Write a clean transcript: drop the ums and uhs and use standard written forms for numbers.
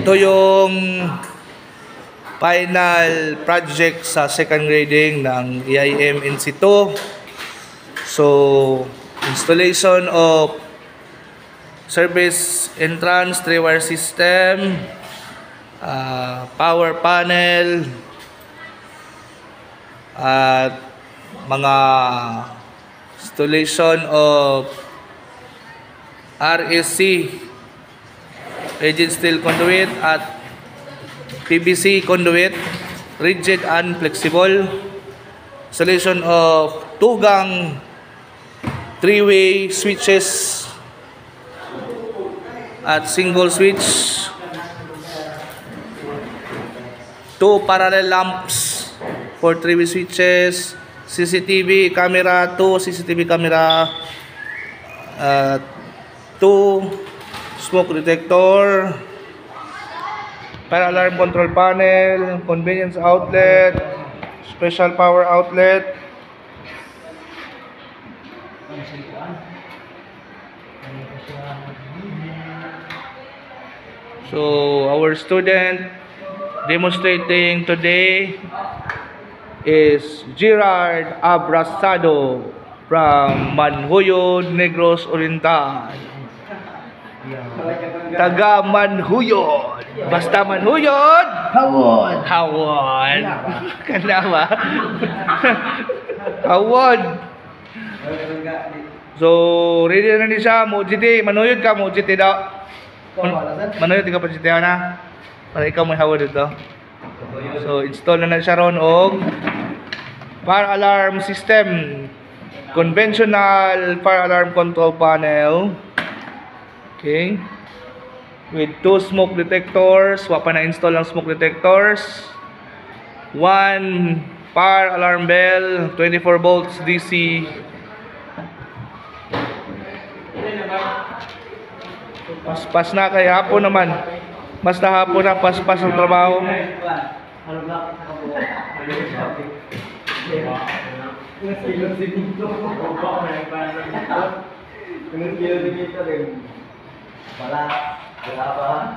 Ito yung final project sa second grading ng EIM NC2. So, installation of service entrance 3-wire system, power panel, at mga installation of RSC, rigid steel conduit at PVC conduit, rigid and flexible. Installation of 2-gang 3-way switches at single switch, 2 parallel lamps for 3-way switches, CCTV camera, 2 CCTV camera, 2 smoke detector, fire alarm control panel, convenience outlet, special power outlet. So our student demonstrating today is Gerard Abrasado from Manhuyod, Negros Oriental. Taga Manhuyod. Basta Manhuyod. Hawon. Hawon. Kanawa. Hawon. So, ready na ni siya. Mujiti. Manhuyod ka. Mujiti daw. Manhuyod ka pa si na. Para ikaw may hawon dito. So, install na siya ron og fire alarm system. Conventional fire alarm control panel. Okay. With 2 smoke detectors. Wapa na install ang smoke detectors. 1 fire alarm bell. 24 volts DC. Pas na kay hapon naman. Basta hapon na pas-pas ang trabaho. Wala pa.